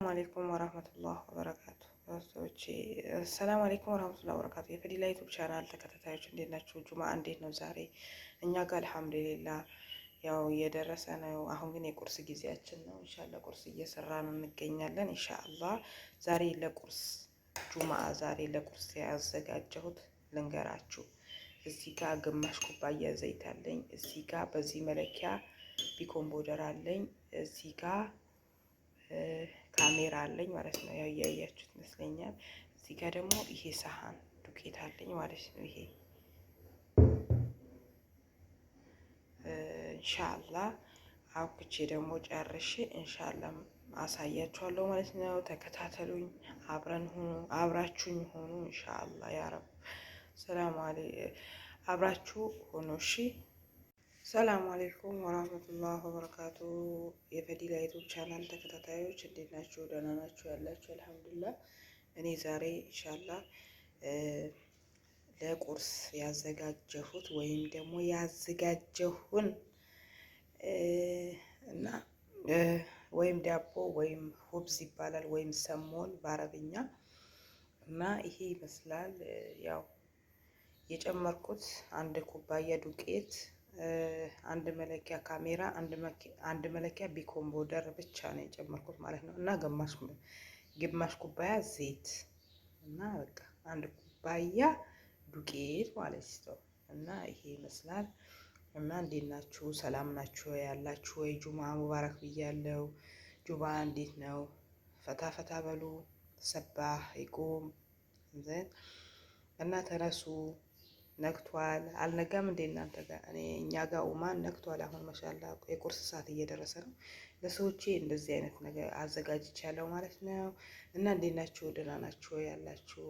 አለይኩም ወራህመቱላህ ወበረካቱ። ሰላም አለይኩም ወራህመቱላህ ወበረካቱ። የፈዲላ ዩቲዩብ ቻናል ተከታታዮች እንዴት ናችሁ? ጁማ እንዴት ነው ዛሬ? እኛ ጋር አልሐምዱሊላህ ያው እየደረሰ ነው። አሁን ግን የቁርስ ጊዜያችን ነው። ኢንሻአላህ ቁርስ እየሰራን እንገኛለን። ኢንሻአላህ ዛሬ ለቁርስ ዛሬ ለቁርስ ያዘጋጀሁት ልንገራችሁ። እዚህ ጋር ግማሽ ኩባያ ዘይት አለኝ። እዚህ ጋር በዚህ መለኪያ ቢኮን ቦደር አለኝ። እዚህ ጋር ካሜራ አለኝ ማለት ነው። ያው እያያችሁት ይመስለኛል። እዚህ ጋር ደግሞ ይሄ ሰሃን ዱቄት አለኝ ማለት ነው። ይሄ ኢንሻአላህ አብኩቼ ደግሞ ጨርሼ ኢንሻአላህ አሳያችኋለሁ ማለት ነው። ተከታተሉኝ፣ አብራችሁኝ ሆኑ ኢንሻአላህ ያ ረብ። ሰላም አብራችሁ ሆኖ እሺ። ሰላም አለይኩም ወራህመቱላህ ወበረካቱ። የፈዲላ ዩቲዩብ ቻናል ተከታታዮች እንዴት ናችሁ? ደህና ናችሁ ያላችሁ? አልሐምዱሊላህ። እኔ ዛሬ ኢንሻአላህ ለቁርስ ያዘጋጀሁት ወይም ደግሞ ያዘጋጀሁን እና ወይም ዳቦ ወይም ሁብዝ ይባላል ወይም ሰሞን በአረብኛ እና ይሄ ይመስላል። ያው የጨመርኩት አንድ ኩባያ ዱቄት፣ አንድ መለኪያ ካሜራ፣ አንድ መለኪያ ቢኮን ቦደር ብቻ ነው የጨመርኩት ማለት ነው። እና ግማሽ ኩባያ ዘይት እና በቃ አንድ ኩባያ ዱቄት ማለት ነው። እና ይሄ ይመስላል። እና እንዴት ናችሁ? ሰላም ናችሁ ያላችሁ ወይ? ጁማ ሙባረክ ብያለሁ። ጁማ እንዴት ነው? ፈታ ፈታ በሉ። ሰባህ ይቁም እና ተነሱ። ነግቷል። አልነጋም እንዴ እናንተ ጋር? እኛ ጋር ኡማን ነግቷል። አሁን ማሻአላ የቁርስ ሰዓት እየደረሰ ነው። ለሰዎቼ እንደዚህ አይነት ነገር አዘጋጅቻለሁ ማለት ነው። እና እንዴት ናችሁ? ደህና ናችሁ ያላችሁ?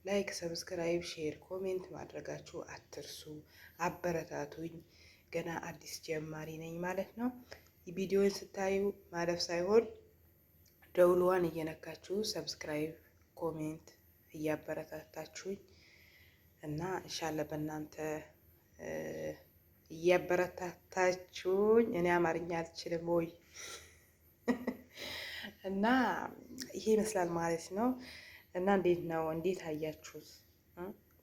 ላይክ፣ ሰብስክራይብ፣ ሼር፣ ኮሜንት ማድረጋችሁ አትርሱ። አበረታቱኝ። ገና አዲስ ጀማሪ ነኝ ማለት ነው። ቪዲዮውን ስታዩ ማለፍ ሳይሆን ደውሏን እየነካችሁ ሰብስክራይብ፣ ኮሜንት እያበረታታችሁኝ እና ኢንሻአላህ በእናንተ እያበረታታችሁኝ እኔ አማርኛ አልችልም ወይ እና ይሄ ይመስላል ማለት ነው። እና እንዴት ነው? እንዴት አያችሁት?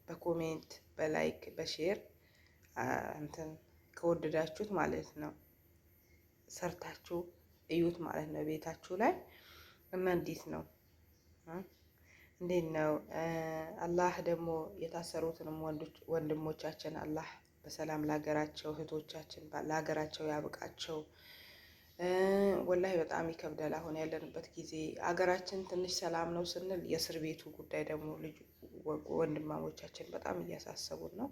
በኮሜንት በላይክ በሼር እንትን ከወደዳችሁት ማለት ነው ሰርታችሁ እዩት ማለት ነው ቤታችሁ ላይ። እና እንዴት ነው? አላህ ደግሞ የታሰሩትንም ወንድሞቻችን አላህ በሰላም ለሀገራቸው፣ እህቶቻችን ለሀገራቸው ያብቃቸው። ወላሂ በጣም ይከብዳል አሁን ያለንበት ጊዜ። አገራችን ትንሽ ሰላም ነው ስንል የእስር ቤቱ ጉዳይ ደግሞ ወንድማሞቻችን በጣም እያሳሰቡን ነው።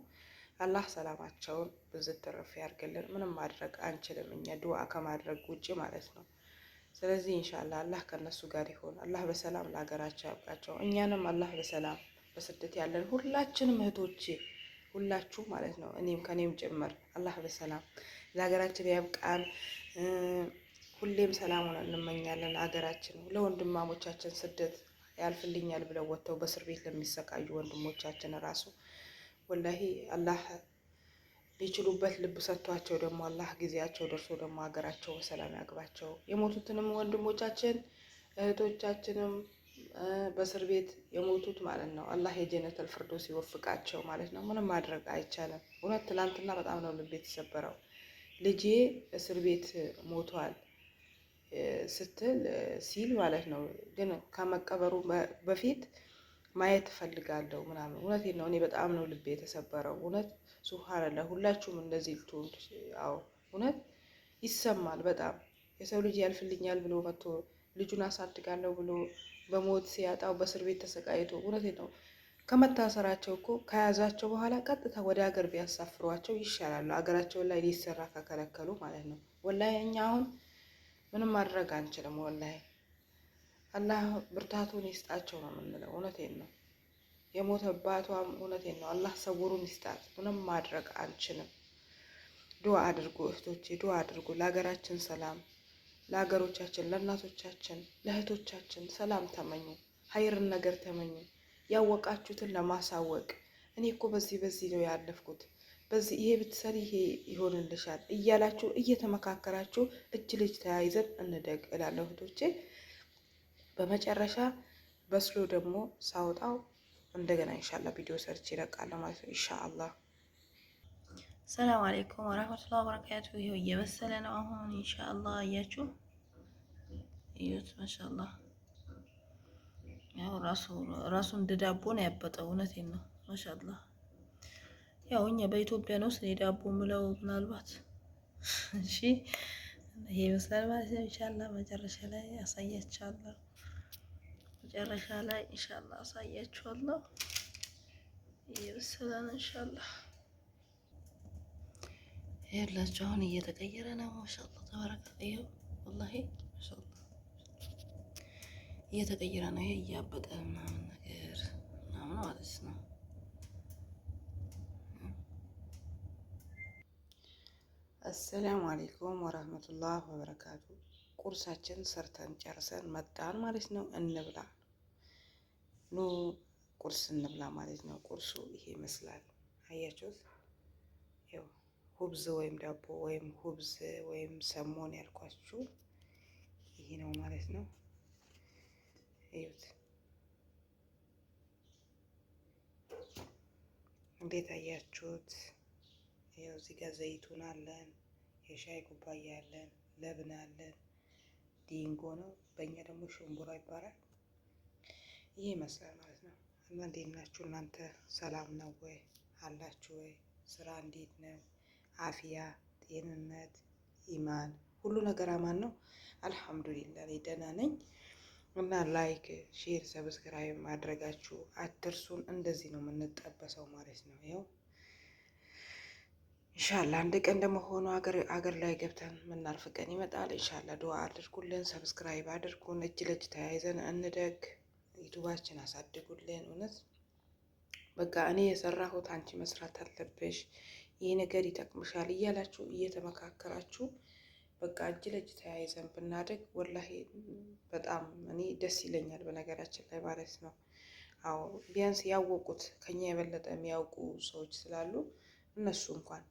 አላህ ሰላማቸውን ብዝት ትርፍ ያርግልን። ምንም ማድረግ አንችልም እኛ ዱዓ ከማድረግ ውጭ ማለት ነው። ስለዚህ ኢንሻአላህ አላህ ከነሱ ጋር ይሆን። አላህ በሰላም ለሀገራቸው ያብቃቸው። እኛንም አላህ በሰላም በስደት ያለን ሁላችንም እህቶቼ ሁላችሁ ማለት ነው ከኔም ጭምር አላህ በሰላም ለሀገራችን ያብቃን። ሁሌም ሰላሙን እንመኛለን። ሀገራችን ለወንድማሞቻችን ስደት ያልፍልኛል ብለው ወጥተው በእስር ቤት ለሚሰቃዩ ወንድሞቻችን ራሱ ወላሂ አላህ ሊችሉበት ልብ ሰጥቷቸው ደግሞ አላህ ጊዜያቸው ደርሶ ደግሞ ሀገራቸው በሰላም ያግባቸው። የሞቱትንም ወንድሞቻችን እህቶቻችንም በእስር ቤት የሞቱት ማለት ነው አላህ የጀነተል ፊርደውስ ይወፍቃቸው ማለት ነው። ምንም ማድረግ አይቻልም። እውነት ትላንትና በጣም ነው ልቤ የተሰበረው። ልጄ እስር ቤት ሞቷል ሲል ማለት ነው። ግን ከመቀበሩ በፊት ማየት እፈልጋለሁ ምናምን። እውነቴን ነው። እኔ በጣም ነው ልቤ የተሰበረው። እውነት ሱብሃንአላህ። ሁላችሁም እንደዚህ ልትሆኑ እውነት ይሰማል በጣም። የሰው ልጅ ያልፍልኛል ብሎ መጥቶ ልጁን አሳድጋለሁ ብሎ በሞት ሲያጣው በእስር ቤት ተሰቃይቶ፣ እውነቴን ነው። ከመታሰራቸው እኮ ከያዛቸው በኋላ ቀጥታ ወደ ሀገር ቢያሳፍሯቸው ይሻላሉ። ሀገራቸውን ላይ ሊሰራ ከከለከሉ ማለት ነው። ወላሂ እኛ አሁን ምንም ማድረግ አንችልም። ወላሂ አላህ ብርታቱን ይስጣቸው ነው የምንለው። እውነቴን ነው። የሞተባቷም እውነቴን ነው። አላህ ሰውሩን ይስጣት። ምንም ማድረግ አንችልም። ዱዓ አድርጉ እህቶቼ፣ ዱዓ አድርጉ ለሀገራችን ሰላም፣ ለሀገሮቻችን፣ ለእናቶቻችን፣ ለእህቶቻችን ሰላም ተመኙ። ሀይርን ነገር ተመኙ። ያወቃችሁትን ለማሳወቅ እኔ እኮ በዚህ ነው ያለፍኩት፣ በዚህ ይሄ ብትሰሪ ይሄ ይሆንልሻል እያላችሁ እየተመካከራችሁ እጅ ልጅ ተያይዘን እንደግ እላለሁ እህቶቼ። በመጨረሻ በስሎ ደግሞ ሳውጣው እንደገና ኢንሻአላህ ቪዲዮ ሰርች ይለቃል ማለት ነው ኢንሻአላህ። ሰላም አለይኩም ወራህመቱላሂ ወበረካቱ። ይሄው እየበሰለ ነው አሁን ኢንሻአላህ። አያችሁ እዩት፣ ማሻአላህ ያው ራሱ እንደ ዳቦ ነው ያበጠው። እውነቴን ነው ማሻአላህ። ያው እኛ በኢትዮጵያ ነው ስለ ዳቦ ምለው ምናልባት እሺ። ይሄ ይመስላል ማለት ነው ኢንሻአላህ። መጨረሻ ላይ አሳያችኋለሁ። መጨረሻ ላይ ኢንሻአላህ አሳያችኋለሁ። ይሄ በሰለ ነው ኢንሻአላህ። ይኸውላችሁ አሁን እየተቀየረ ነው ማሻአላህ ተባረከ። ይኸው ወላሂ ማሻአላህ እየተቀየረ ነው። ይሄ እያበጠ ምናምን ነገር ምናምን ማለት ነው። አሰላሙ አለይኩም ወራህመቱላህ ወበረካቱ። ቁርሳችን ሰርተን ጨርሰን መጣን ማለት ነው። እንብላ ኑ ቁርስ እንብላ ማለት ነው። ቁርሱ ይሄ ይመስላል። አያችሁት? ያው ሁብዝ ወይም ዳቦ ወይም ሁብዝ ወይም ሰሞን ያልኳችሁ ይሄ ነው ማለት ነው። እዩት እንዴት አያችሁት? ይኸው እዚህ ጋር ዘይቱን አለን፣ የሻይ ኩባያ አለን፣ ለብን አለን። ዲንጎ ነው በእኛ ደግሞ ሽምቡራ ይባላል። ይሄ ይመስላል ማለት ነው። እና እንዴት ናችሁ እናንተ? ሰላም ነው ወይ አላችሁ ወይ? ስራ እንዴት ነው? አፍያ፣ ጤንነት፣ ኢማን ሁሉ ነገር አማን ነው። አልሐምዱሊላህ እኔ ደህና ነኝ። እና ላይክ፣ ሼር፣ ሰብስክራይብ ማድረጋችሁ አትርሱን። እንደዚህ ነው የምንጠበሰው ማለት ነው። ይኸው ኢንሻአላህ አንድ ቀን ደግሞ ሆኖ አገር ላይ ገብተን የምናርፍ ቀን ይመጣል። ኢንሻአላህ ዱአ አድርጉልን፣ ሰብስክራይብ አድርጉን፣ እጅ ለእጅ ተያይዘን እንደግ፣ ዩቱባችን አሳድጉልን። እውነት በቃ እኔ የሰራሁት አንቺ መስራት አለብሽ፣ ይህ ነገር ይጠቅምሻል እያላችሁ እየተመካከራችሁ በቃ እጅ ለእጅ ተያይዘን ብናደግ ወላሂ በጣም እኔ ደስ ይለኛል። በነገራችን ላይ ማለት ነው። አዎ ቢያንስ ያወቁት ከኛ የበለጠ የሚያውቁ ሰዎች ስላሉ እነሱ እንኳን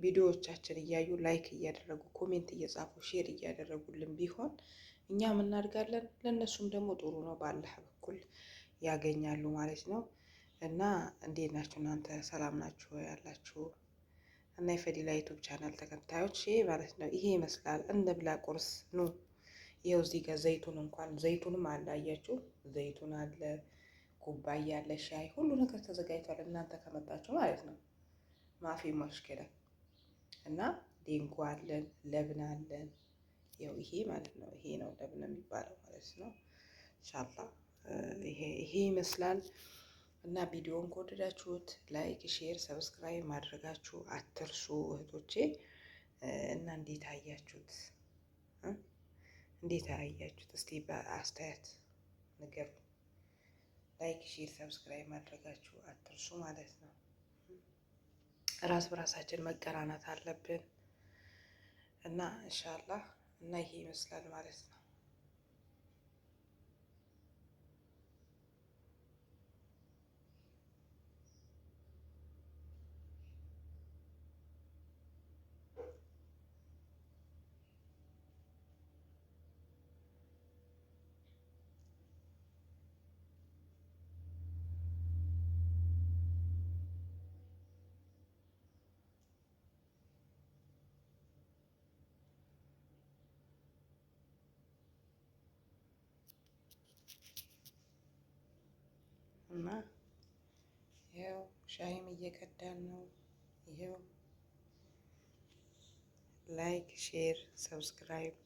ቪዲዮዎቻችን እያዩ ላይክ እያደረጉ ኮሜንት እየጻፉ ሼር እያደረጉልን ቢሆን እኛም እናድጋለን፣ ለእነሱም ደግሞ ጥሩ ነው። ባላህ በኩል ያገኛሉ ማለት ነው። እና እንዴት ናችሁ እናንተ? ሰላም ናችሁ ያላችሁ እና የፈዲላ ዩቱብ ቻናል ተከታዮች ማለት ነው። ይሄ ይመስላል። እንብላ ቁርስ ኑ። ይኸው እዚህ ጋር ዘይቱን እንኳን ዘይቱንም አለ አያችሁ፣ ዘይቱን አለ፣ ኩባያ አለ፣ ሻይ ሁሉ ነገር ተዘጋጅቷል። እናንተ ከመጣችሁ ማለት ነው። ማፊ ሙሽኪላ እና ዴንጎ አለን፣ ለብን አለን። ያው ይሄ ማለት ነው። ይሄ ነው ለብን የሚባለው ማለት ነው። ኢንሻአላህ ይሄ ይመስላል። እና ቪዲዮውን ከወደዳችሁት ላይክ፣ ሼር፣ ሰብስክራይብ ማድረጋችሁ አትርሱ እህቶቼ። እና እንዴት አያችሁት? እንዴት አያችሁት? እስቲ በአስተያየት ንገሩ። ላይክ፣ ሼር፣ ሰብስክራይብ ማድረጋችሁ አትርሱ ማለት ነው። ራስ በራሳችን መቀራናት አለብን እና ኢንሻአላህ እና ይሄ ይመስላል ማለት ነው። እና ይኸው ሻይም እየቀዳን ነው። ይኸው ላይክ፣ ሼር፣ ሰብስክራይብ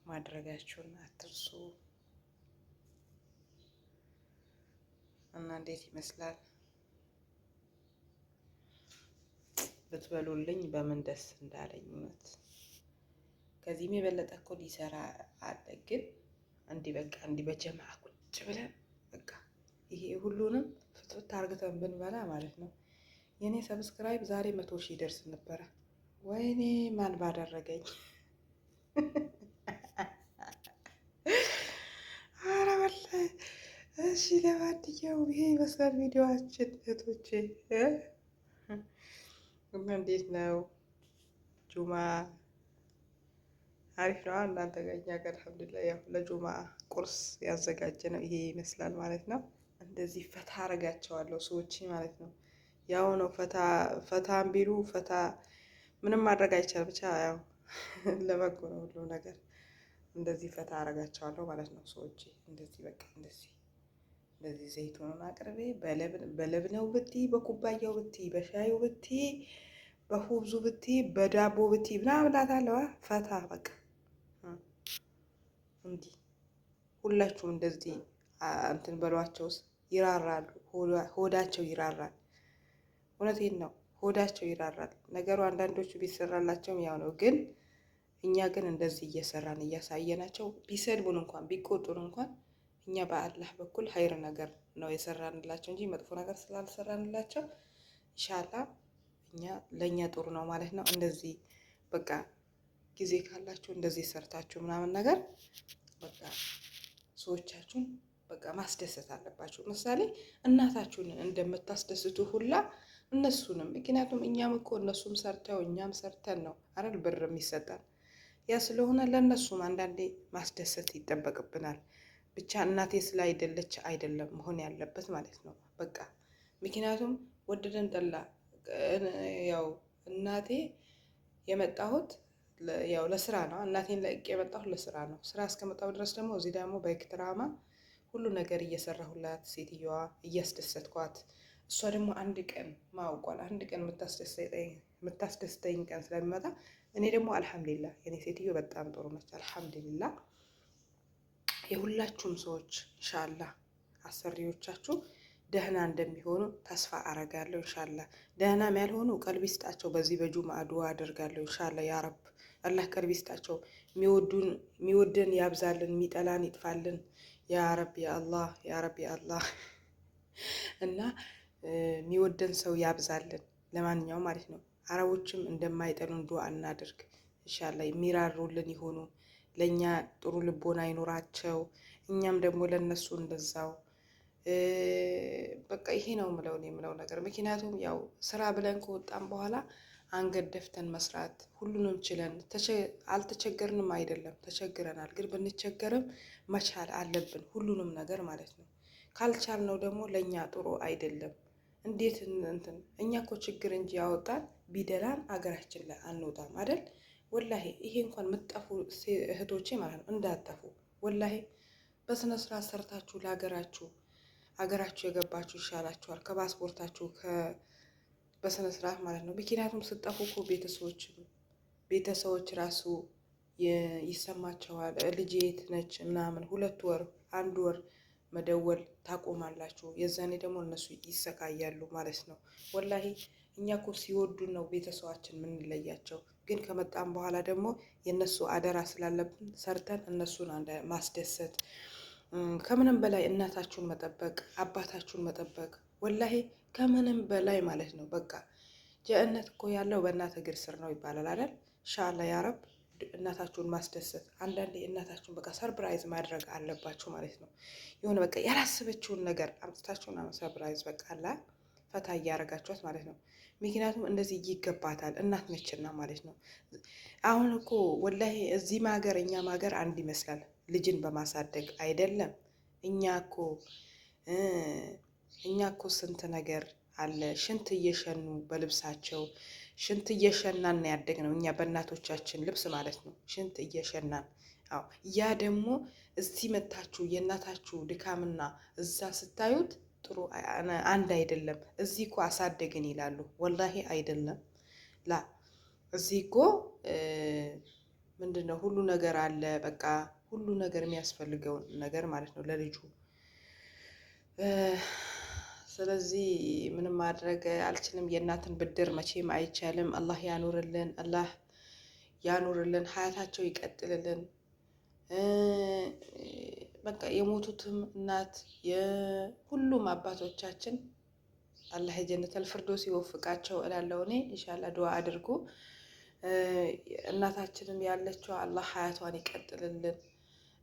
ማድረጋችሁን አትርሱ እና እንዴት ይመስላል ብትበሉልኝ በምን ደስ እንዳለኝ እውነት። ከዚህም የበለጠ እኮ ሊሰራ አለ። ግን እንዲህ በቃ እንዲህ በጀማዓ ቁጭ ብለን በቃ ይሄ ሁሉንም ፍትፍት አርግተን ብንበላ ማለት ነው። የኔ ሰብስክራይብ ዛሬ 100 ሺህ ደርስ ነበረ። ወይኔ ማን ባደረገኝ። ኧረ ወላሂ። እሺ ለማንኛውም ይሄ ይመስላል ቪዲዮአችን እህቶቼ። እና እንዴት ነው ጁማ አሪፍ ነው። እናንተ ጋር እኛ ጋር አልሐምዱሊላህ ያው ለጁማ ቁርስ ያዘጋጀ ነው ይሄ ይመስላል ማለት ነው። እንደዚህ ፈታ አረጋቸዋለሁ ሰዎች ማለት ነው። ያው ነው ፈታም ቢሉ ፈታ ምንም ማድረግ አይቻልም። ብቻ ያው ለበጎ ነው ሁሉ ነገር። እንደዚህ ፈታ አረጋቸዋለሁ ማለት ነው። ሰዎች እንደዚህ በቃ እንደዚህ ዘይቱን አቅርቤ በለብነው ብቲ፣ በኩባያው ብቲ፣ በሻዩ ብቲ፣ በሁብዙ ብቲ፣ በዳቦ ብቲ ምናምን እላታለሁ። ፈታ በቃ እንዲህ ሁላችሁም እንደዚህ እንትን በሏቸው። ይራራሉ፣ ሆዳቸው ይራራል። እውነቴን ነው፣ ሆዳቸው ይራራል። ነገሩ አንዳንዶቹ ቢሰራላቸውም ያው ነው። ግን እኛ ግን እንደዚህ እየሰራን እያሳየናቸው ቢሰድቡን እንኳን ቢቆጡን እንኳን እኛ በአላህ በኩል ሀይር ነገር ነው የሰራንላቸው እንጂ መጥፎ ነገር ስላልሰራንላቸው ኢንሻአላህ እኛ ለእኛ ጥሩ ነው ማለት ነው። እንደዚህ በቃ ጊዜ ካላችሁ እንደዚህ ሰርታችሁ ምናምን ነገር በቃ ሰዎቻችሁን በቃ ማስደሰት አለባችሁ። ምሳሌ እናታችሁን እንደምታስደስቱ ሁላ እነሱንም። ምክንያቱም እኛም እኮ እነሱም ሰርተው እኛም ሰርተን ነው አይደል ብር የሚሰጠን። ያ ስለሆነ ለእነሱም አንዳንዴ ማስደሰት ይጠበቅብናል። ብቻ እናቴ ስላይደለች አይደለም መሆን ያለበት ማለት ነው በቃ። ምክንያቱም ወደደን ጠላ ያው እናቴ የመጣሁት ያው ለስራ ነው። እናቴን ለቅቄ የመጣሁት ለስራ ነው። ስራ እስከመጣሁ ድረስ ደግሞ እዚህ ደግሞ በኤክትራማ ሁሉ ነገር እየሰራሁላት ሴትዮዋ እያስደሰትኳት፣ እሷ ደግሞ አንድ ቀን ማውቋል አንድ ቀን የምታስደስተኝ ቀን ስለሚመጣ እኔ ደግሞ አልሐምዱሊላህ የኔ ሴትዮ በጣም ጥሩ ነች። አልሐምዱሊላህ የሁላችሁም ሰዎች ኢንሻአላህ አሰሪዎቻችሁ ደህና እንደሚሆኑ ተስፋ አረጋለሁ። ኢንሻአላህ ደህናም ያልሆኑ ቀልብ ይስጣቸው። በዚህ በጁምዓ ዱዓ አደርጋለሁ። ኢንሻአላህ ያ ረብ አላህ ቀልብ ይስጣቸው። የሚወደን ያብዛልን፣ የሚጠላን ይጥፋልን። ያ ረብ ያ አላህ ያ ረብ ያ አላህ እና የሚወደን ሰው ያብዛልን። ለማንኛውም ማለት ነው አረቦችም እንደማይጠሉን ዱዓ እናድርግ ኢንሻአላህ። የሚራሩልን ይሆኑ፣ ለኛ ጥሩ ልቦና ይኖራቸው፣ እኛም ደግሞ ለነሱ እንደዛው። በቃ ይሄ ነው የምለው ነገር። ምክንያቱም ያው ስራ ብለን ከወጣን በኋላ አንገት ደፍተን መስራት ሁሉንም ችለን አልተቸገርንም አይደለም፣ ተቸግረናል። ግን ብንቸገርም መቻል አለብን ሁሉንም ነገር ማለት ነው። ካልቻልነው ደግሞ ለእኛ ጥሩ አይደለም። እንዴት እንትን እኛ እኮ ችግር እንጂ ያወጣን ቢደላን አገራችን ላይ አንወጣም አይደል? ወላሂ ይሄ እንኳን የምትጠፉ እህቶቼ ማለት ነው እንዳጠፉ ወላሂ በስነ ስርዓት ሰርታችሁ ለሀገራችሁ ሀገራችሁ የገባችሁ ይሻላችኋል ከፓስፖርታችሁ በስነ ስርዓት ማለት ነው። ምክንያቱም ስጠፉ እኮ ቤተሰቦች ራሱ ይሰማቸዋል። ልጄ የት ነች ምናምን 2 ወር 1 ወር መደወል ታቆማላችሁ። የዛኔ ደግሞ እነሱ ይሰቃያሉ ማለት ነው። ወላሂ እኛ እኮ ሲወዱን ነው ቤተሰባችን የምንለያቸው። ግን ከመጣም በኋላ ደግሞ የእነሱ አደራ ስላለብን ሰርተን እነሱን ማስደሰት፣ ከምንም በላይ እናታችሁን መጠበቅ፣ አባታችሁን መጠበቅ ወላሂ ከምንም በላይ ማለት ነው። በቃ ጀነት እኮ ያለው በእናት እግር ስር ነው ይባላል አይደል? ኢንሻአላህ ያ ረብ እናታችሁን ማስደሰት። አንዳንዴ እናታችሁን በቃ ሰርፕራይዝ ማድረግ አለባችሁ ማለት ነው። የሆነ በቃ ያላሰበችውን ነገር አምጥታችሁን ሰርፕራይዝ በቃ አላ ፈታ እያደረጋችኋት ማለት ነው። ምክንያቱም እንደዚህ ይገባታል፣ እናት ነችና ማለት ነው። አሁን እኮ ወላሂ እዚህም ሀገር እኛም ሀገር አንድ ይመስላል ልጅን በማሳደግ አይደለም። እኛ እኮ ስንት ነገር አለ። ሽንት እየሸኑ በልብሳቸው ሽንት እየሸናን ያደግነው እኛ በእናቶቻችን ልብስ ማለት ነው። ሽንት እየሸናን አዎ። ያ ደግሞ እዚህ መታችሁ የእናታችሁ ድካምና እዛ ስታዩት ጥሩ አንድ አይደለም። እዚህ እኮ አሳደግን ይላሉ፣ ወላሂ አይደለም። ላ እዚህ እኮ ምንድነው ሁሉ ነገር አለ። በቃ ሁሉ ነገር የሚያስፈልገውን ነገር ማለት ነው ለልጁ። ስለዚህ ምንም ማድረግ አልችልም። የእናትን ብድር መቼም አይቻልም። አላህ ያኑርልን፣ አላህ ያኑርልን፣ ሀያታቸው ይቀጥልልን። በቃ የሞቱትም እናት የሁሉም አባቶቻችን አላህ የጀነተል ፊርደውስ ይወፍቃቸው እላለሁ እኔ። ኢንሻአላህ ዱዓ አድርጉ። እናታችንም ያለችው አላህ ሀያቷን ይቀጥልልን።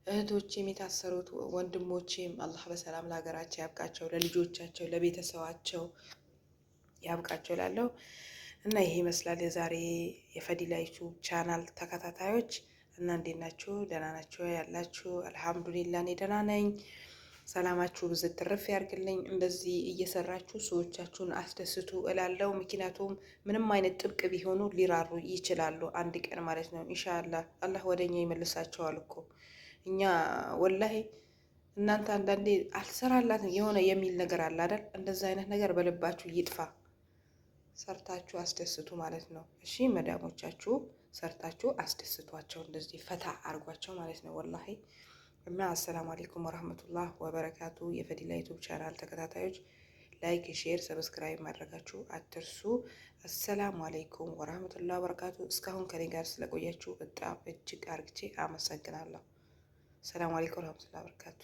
እህቶቼም የታሰሩት ወንድሞቼም አላህ በሰላም ለሀገራቸው ያብቃቸው፣ ለልጆቻቸው ለቤተሰባቸው ያብቃቸው እላለሁ እና ይሄ ይመስላል የዛሬ የፈዲላ ዩቲዩብ ቻናል ተከታታዮች። እና እንዴት ናችሁ? ደህና ናችሁ ያላችሁ? አልሐምዱሊላ እኔ ደህና ነኝ። ሰላማችሁ ብዝት ትርፍ ያርግልኝ። እንደዚህ እየሰራችሁ ሰዎቻችሁን አስደስቱ እላለሁ። ምክንያቱም ምንም አይነት ጥብቅ ቢሆኑ ሊራሩ ይችላሉ አንድ ቀን ማለት ነው። ኢንሻአላህ አላህ ወደኛ ይመልሳቸዋል እኮ እኛ ወላሂ እናንተ አንዳንዴ አልሰራላት የሆነ የሚል ነገር አለ አይደል? እንደዛ አይነት ነገር በልባችሁ ይጥፋ። ሰርታችሁ አስደስቱ ማለት ነው። እሺ መዳሞቻችሁ ሰርታችሁ አስደስቷቸው፣ እንደዚህ ፈታ አርጓቸው ማለት ነው ወላሂ። እና አሰላሙ አለይኩም ወራህመቱላህ ወበረካቱ። የፈዲላ ዩቲዩብ ቻናል ተከታታዮች ላይክ፣ ሼር፣ ሰብስክራይብ ማድረጋችሁ አትርሱ። አሰላሙ አለይኩም ወራህመቱላህ ወበረካቱ። እስካሁን ከኔ ጋር ስለቆያችሁ በጣም እጅግ አርግቼ አመሰግናለሁ። ሰላም አለይኩም ወራህመቱላህ ወበረካቱ።